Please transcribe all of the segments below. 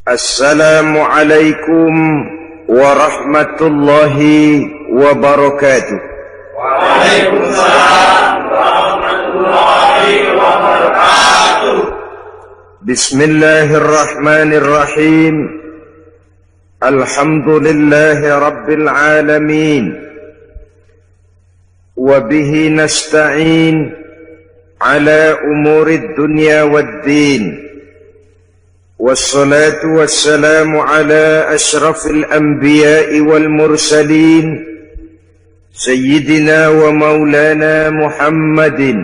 Assalamualaikum warahmatullahi wabarakatuh. Waalaikumsalam warahmatullahi wabarakatuh. Bismillahirrahmanirrahim. Alhamdulillahi rabbil alamin. Wabihi nasta'in ala umurid dunya waddin. Wassalatu wassalamu ala ashrafil anbiya'i wal mursalin Sayyidina wa maulana Muhammadin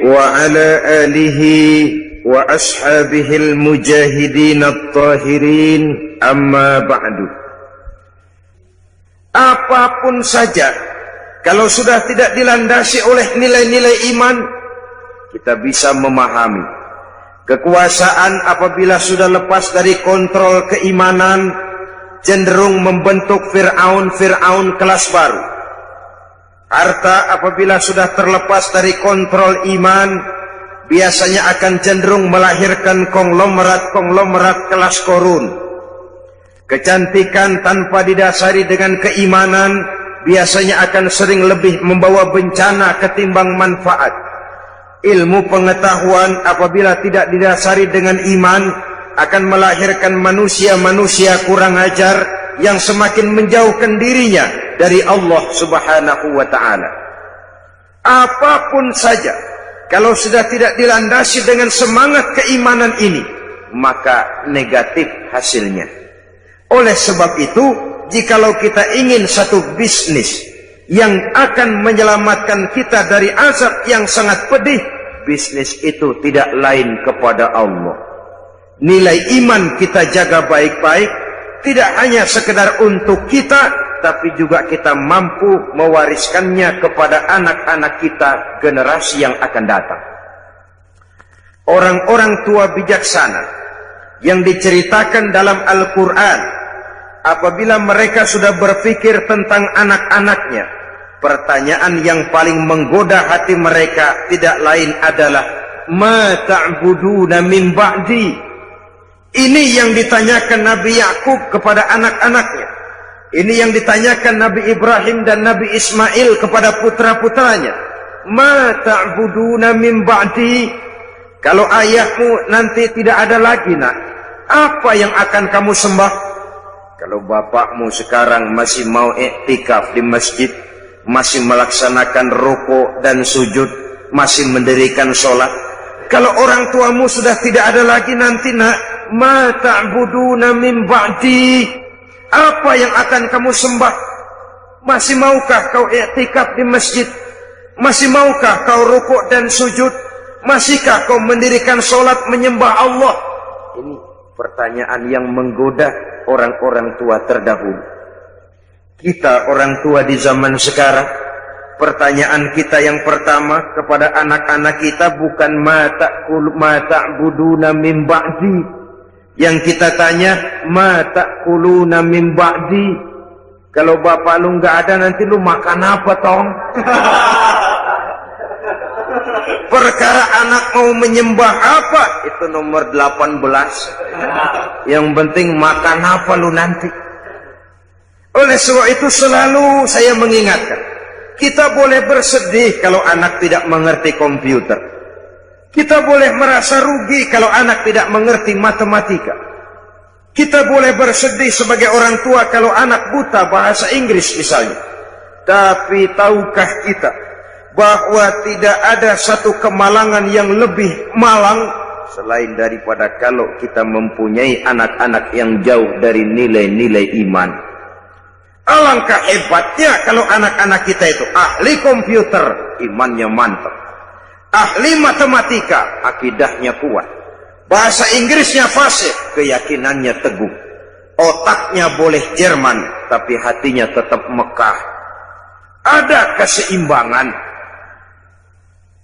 wa ala alihi wa ashabihil mujahidin at-tahirin, amma ba'du. Apapun saja, kalau sudah tidak dilandasi oleh nilai-nilai iman, kita bisa memahami. Kekuasaan apabila sudah lepas dari kontrol keimanan, cenderung membentuk Fir'aun kelas baru. Harta apabila sudah terlepas dari kontrol iman, biasanya akan cenderung melahirkan konglomerat kelas korun. Kecantikan tanpa didasari dengan keimanan biasanya akan sering lebih membawa bencana ketimbang manfaat. Ilmu pengetahuan apabila tidak didasari dengan iman akan melahirkan manusia-manusia kurang ajar yang semakin menjauhkan dirinya dari Allah Subhanahu wa ta'ala. Apapun saja, kalau sudah tidak dilandasi dengan semangat keimanan ini, maka negatif hasilnya. Oleh sebab itu, jikalau kita ingin satu bisnis yang akan menyelamatkan kita dari azab yang sangat pedih, bisnis itu tidak lain kepada Allah. Nilai iman kita jaga baik-baik, tidak hanya sekedar untuk kita, tapi juga kita mampu mewariskannya kepada anak-anak kita, generasi yang akan datang. Orang-orang tua bijaksana yang diceritakan dalam Al-Quran, apabila mereka sudah berpikir tentang anak-anaknya, pertanyaan yang paling menggoda hati mereka tidak lain adalah ma ta'buduna min ba'di. Ini yang ditanyakan Nabi Yakub kepada anak-anaknya. Ini yang ditanyakan Nabi Ibrahim dan Nabi Ismail kepada putra-putranya. Ma ta'buduna min ba'di. Kalau ayahmu nanti tidak ada lagi, nak, apa yang akan kamu sembah? Kalau bapakmu sekarang masih mau iktikaf di masjid, masih melaksanakan rukuk dan sujud, masih mendirikan sholat. Kalau orang tuamu sudah tidak ada lagi nanti, nak, ma ta'buduna min ba'di. Apa yang akan kamu sembah? Masih maukah kau i'tikaf di masjid? Masih maukah kau rukuk dan sujud? Masihkah kau mendirikan sholat menyembah Allah? Ini pertanyaan yang menggoda orang-orang tua terdahulu. Kita orang tua di zaman sekarang, pertanyaan kita yang pertama kepada anak-anak kita bukan ma ta'buduna min ba'di. Yang kita tanya, ma ta'kuluna min ba'di. Kalau bapak lu nggak ada, nanti lu makan apa, tong? Perkara anak mau menyembah apa, itu nomor 18. Yang penting makan apa lu nanti. Oleh sebab itu selalu saya mengingatkan, kita boleh bersedih kalau anak tidak mengerti komputer. Kita boleh merasa rugi kalau anak tidak mengerti matematika. Kita boleh bersedih sebagai orang tua kalau anak buta bahasa Inggris misalnya. Tapi tahukah kita bahwa tidak ada satu kemalangan yang lebih malang selain daripada kalau kita mempunyai anak-anak yang jauh dari nilai-nilai iman. Alangkah hebatnya kalau anak-anak kita itu ahli komputer, imannya mantap. Ahli matematika, akidahnya kuat. Bahasa Inggrisnya fasih, keyakinannya teguh. Otaknya boleh Jerman, tapi hatinya tetap Mekah. Ada keseimbangan.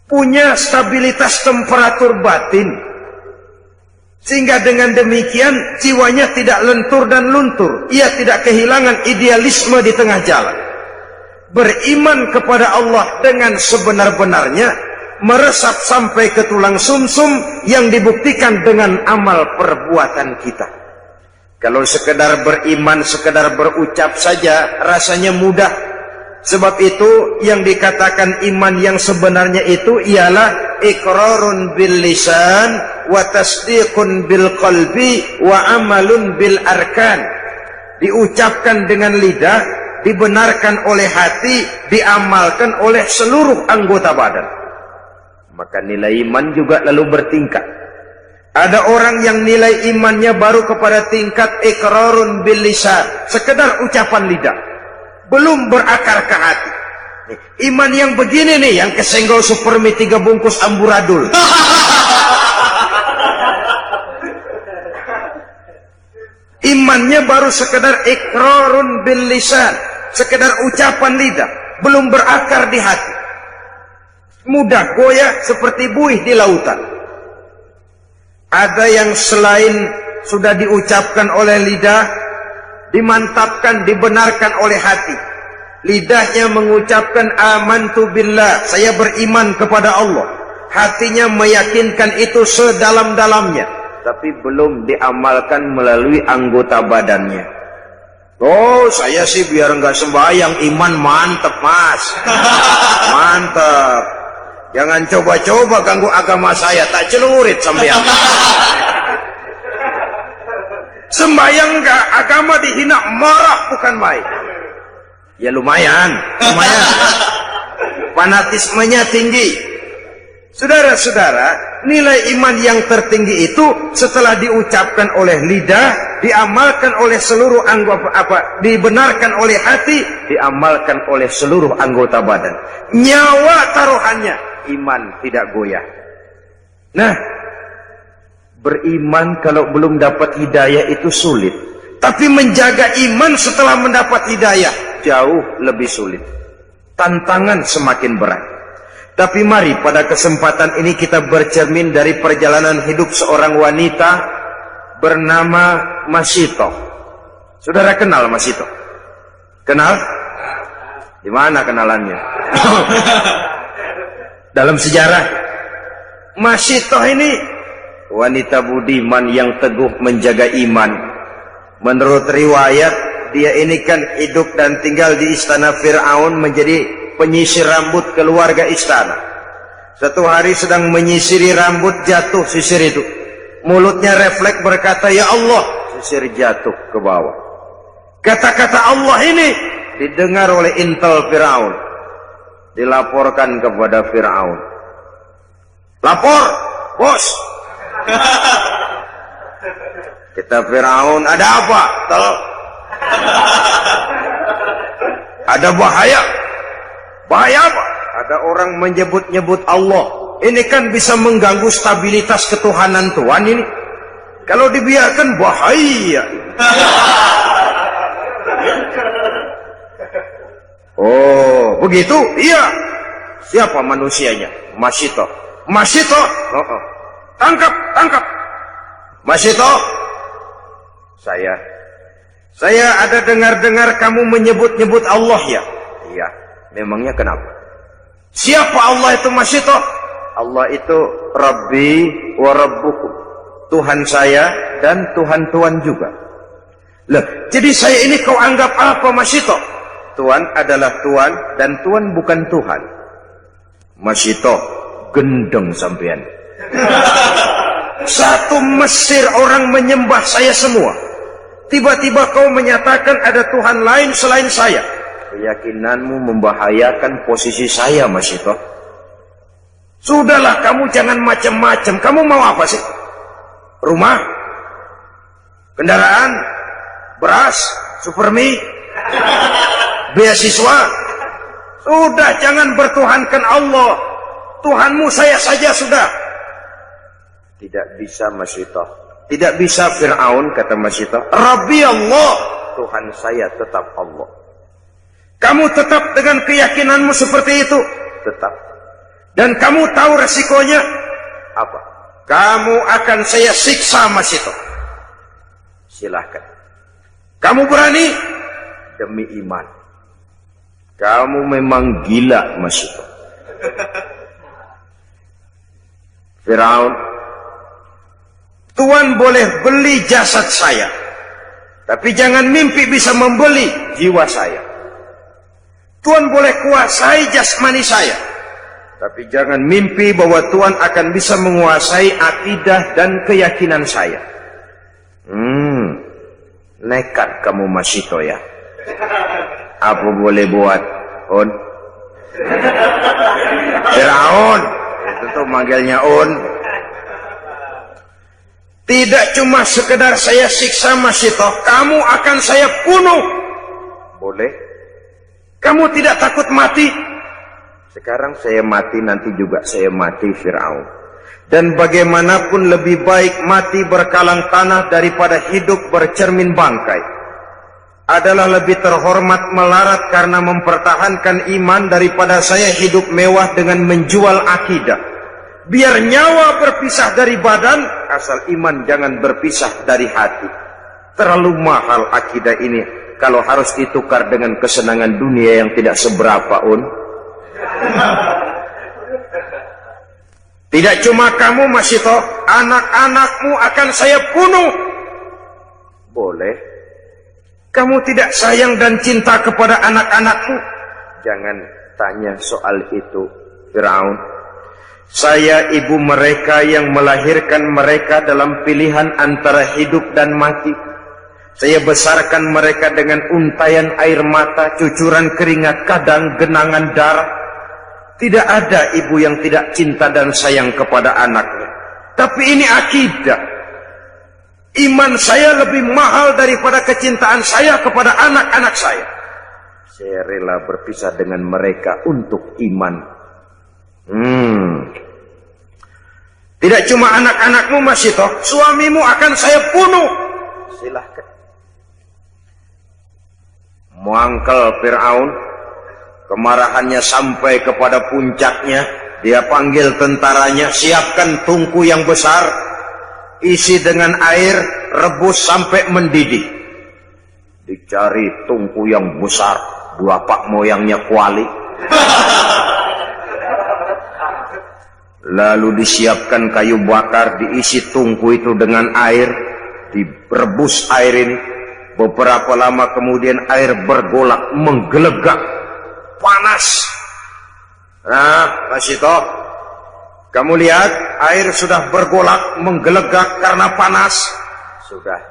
Punya stabilitas temperatur batin. Sehingga dengan demikian jiwanya tidak lentur dan luntur. Ia tidak kehilangan idealisme di tengah jalan. Beriman kepada Allah dengan sebenar-benarnya meresap sampai ke tulang sumsum yang dibuktikan dengan amal perbuatan kita. Kalau sekedar beriman, sekedar berucap saja rasanya mudah. Sebab itu yang dikatakan iman yang sebenarnya itu ialah iqrarun bil lisan wa tasdiqun bil qalbi wa amalun bil arkan. Diucapkan dengan lidah, dibenarkan oleh hati, diamalkan oleh seluruh anggota badan. Maka nilai iman juga lalu bertingkat. Ada orang yang nilai imannya baru kepada tingkat iqrarun bil lisan, sekedar ucapan lidah, belum berakar ke hati. Iman yang begini nih yang kesenggol supermi 3 bungkus amburadul. Imannya baru sekedar iqrarun bil lisan, sekedar ucapan lidah, belum berakar di hati. Mudah goyah seperti buih di lautan. Ada yang selain sudah diucapkan oleh lidah, dimantapkan, dibenarkan oleh hati. Lidahnya mengucapkan amantu billah, saya beriman kepada Allah. Hatinya meyakinkan itu sedalam-dalamnya, tapi belum diamalkan melalui anggota badannya. Oh, saya sih biar enggak sembahyang, iman mantep mas. Mantep. Jangan coba-coba ganggu agama saya, tak celurit sampean. Sembahyang enggak, agama dihina, marah bukan main. Ya lumayan. Fanatismenya tinggi. Saudara-saudara, nilai iman yang tertinggi itu setelah diucapkan oleh lidah, diamalkan oleh seluruh anggota, dibenarkan oleh hati, diamalkan oleh seluruh anggota badan. Nyawa taruhannya, iman tidak goyah. Nah, beriman kalau belum dapat hidayah itu sulit. Tapi menjaga iman setelah mendapat hidayah jauh lebih sulit. Tantangan semakin berat. Tapi mari pada kesempatan ini kita bercermin dari perjalanan hidup seorang wanita bernama Masito. Saudara kenal Masito? Kenal? Di mana kenalannya? Dalam sejarah. Masito ini wanita budiman yang teguh menjaga iman. Menurut riwayat, dia ini kan hidup dan tinggal di istana Fir'aun menjadi penyisir rambut keluarga istana. Satu hari sedang menyisiri rambut, jatuh sisir itu. Mulutnya refleks berkata, ya Allah, sisir jatuh ke bawah. Kata-kata Allah ini didengar oleh intel Fir'aun. Dilaporkan kepada Fir'aun. Lapor, bos. Kata Fir'aun, ada apa? Ada bahaya. Bahaya apa? Ada orang menyebut-nyebut Allah. Ini kan bisa mengganggu stabilitas ketuhanan Tuhan ini. Kalau dibiarkan bahaya. Oh, begitu? Iya. Siapa manusianya? Masito. Masito? Tangkap, tangkap. Masito? Saya ada dengar-dengar kamu menyebut-nyebut Allah ya? Iya. Memangnya kenapa? Siapa Allah itu Masito? Allah itu Rabbi wa Rabbukum. Tuhan saya dan Tuhan-Tuhan juga. Loh, jadi saya ini kau anggap apa Masito? Tuhan adalah Tuhan dan Tuhan bukan Tuhan. Masito, gendeng sampean. Satu Mesir orang menyembah saya semua. Tiba-tiba kau menyatakan ada Tuhan lain selain saya. Keyakinanmu membahayakan posisi saya, Masito. Sudahlah, kamu jangan macam-macam. Kamu mau apa sih? Rumah? Kendaraan? Beras? Supermi? Beasiswa? Sudah, jangan bertuhankan Allah. Tuhanmu saya saja sudah. Tidak bisa, Masito. Tidak bisa, Fir'aun, kata Masito. Rabbi Allah. Tuhan saya tetap Allah. Kamu tetap dengan keyakinanmu seperti itu? Tetap. Dan kamu tahu resikonya? Apa? Kamu akan saya siksa, Masito. Silahkan. Kamu berani? Demi iman. Kamu memang gila, Masito. Firaun, Tuhan boleh beli jasad saya, tapi jangan mimpi bisa membeli jiwa saya. Tuhan boleh kuasai jasmani saya, tapi jangan mimpi bahwa Tuhan akan bisa menguasai akidah dan keyakinan saya. Nekat kamu Masito ya. Apa boleh buat, On? Firaun, itu tuh manggilnya On. Tidak cuma sekedar saya siksa Masito, kamu akan saya bunuh. Boleh? Kamu tidak takut mati? Sekarang saya mati, nanti juga saya mati Firaun. Dan bagaimanapun lebih baik mati berkalang tanah daripada hidup bercermin bangkai. Adalah lebih terhormat melarat karena mempertahankan iman daripada saya hidup mewah dengan menjual akidah. Biar nyawa berpisah dari badan, asal iman jangan berpisah dari hati. Terlalu mahal akidah ini kalau harus ditukar dengan kesenangan dunia yang tidak seberapa, Un. Tidak cuma kamu Masito, anak-anakmu akan saya bunuh. Boleh. Kamu tidak sayang dan cinta kepada anak-anakmu? Jangan tanya soal itu, Firaun. Saya ibu mereka yang melahirkan mereka dalam pilihan antara hidup dan mati. Saya besarkan mereka dengan untayan air mata, cucuran keringat, kadang genangan darah. Tidak ada ibu yang tidak cinta dan sayang kepada anaknya. Tapi ini akidah. Iman saya lebih mahal daripada kecintaan saya kepada anak-anak saya. Saya rela berpisah dengan mereka untuk iman. Tidak cuma anak-anakmu Masito, suamimu akan saya bunuh. Silahkan. Muangkel Firaun, kemarahannya sampai kepada puncaknya. Dia panggil tentaranya, siapkan tungku yang besar, isi dengan air, rebus sampai mendidih. Dicari tungku yang besar, bapak moyangnya kuali. Lalu disiapkan kayu bakar, diisi tungku itu dengan air, direbus air ini. Beberapa lama kemudian air bergolak, menggelegak, panas. Nah, Masito, kamu lihat air sudah bergolak, menggelegak karena panas. Sudah.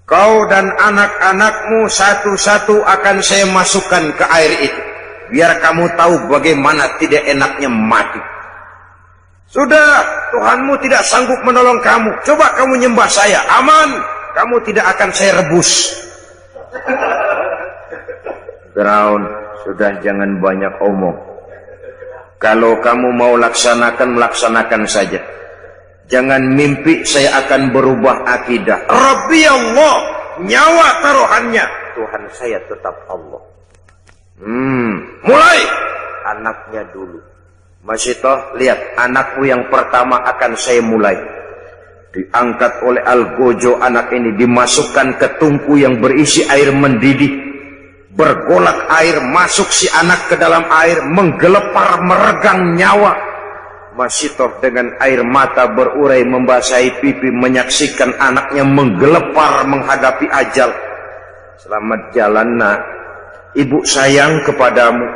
Kau dan anak-anakmu satu-satu akan saya masukkan ke air itu. Biar kamu tahu bagaimana tidak enaknya mati. Sudah, Tuhanmu tidak sanggup menolong kamu. Coba kamu nyembah saya, aman. Kamu tidak akan saya rebus. Firaun, sudah jangan banyak omong. Kalau kamu mau laksanakan, laksanakan saja. Jangan mimpi saya akan berubah akidah. Rabbi Allah, nyawa taruhannya. Tuhan saya tetap Allah. Mulai. Anaknya dulu. Masito, lihat, anakmu yang pertama akan saya mulai. Diangkat oleh Algojo, anak ini dimasukkan ke tungku yang berisi air mendidih. Bergolak air, masuk si anak ke dalam air, menggelepar, meregang nyawa. Masito dengan air mata berurai membasahi pipi, menyaksikan anaknya menggelepar menghadapi ajal. Selamat jalan nak, ibu sayang kepadamu,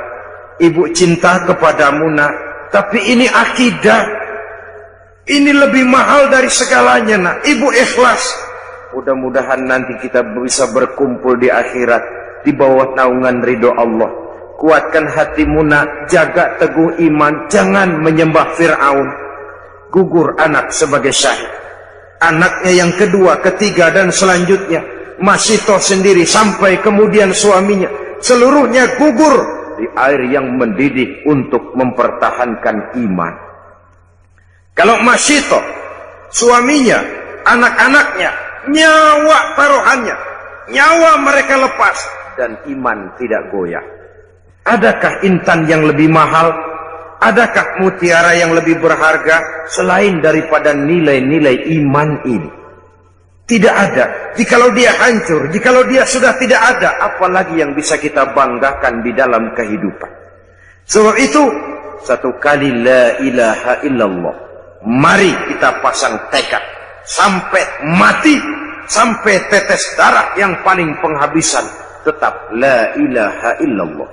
ibu cinta kepadamu nak. Tapi ini akidah, ini lebih mahal dari segalanya nak. Ibu ikhlas. Mudah-mudahan nanti kita bisa berkumpul di akhirat di bawah naungan ridho Allah. Kuatkan hatimu nak, jaga teguh iman, jangan menyembah Fir'aun. Gugur anak sebagai syahid. Anaknya yang kedua, ketiga dan selanjutnya, Masito sendiri sampai kemudian suaminya, seluruhnya gugur di air yang mendidih untuk mempertahankan iman. Kalau Masito, suaminya, anak-anaknya, nyawa taruhannya, nyawa mereka lepas dan iman tidak goyah. Adakah intan yang lebih mahal? Adakah mutiara yang lebih berharga selain daripada nilai-nilai iman ini? Tidak ada. Jikalau dia hancur, jikalau dia sudah tidak ada, apalagi yang bisa kita banggakan di dalam kehidupan. Sebab itu, satu kali la ilaha illallah, Mari kita pasang tekad sampai mati, sampai tetes darah yang paling penghabisan, tetap la ilaha illallah.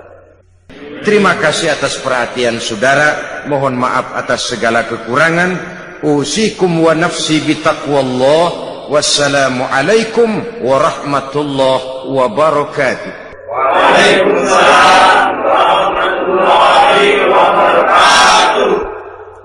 Terima kasih atas perhatian saudara. Mohon maaf atas segala kekurangan. Usikum wa nafsi bitaqwallah. Wassalamualaikum warahmatullahi wabarakatuh. Waalaikumsalam warahmatullahi wabarakatuh.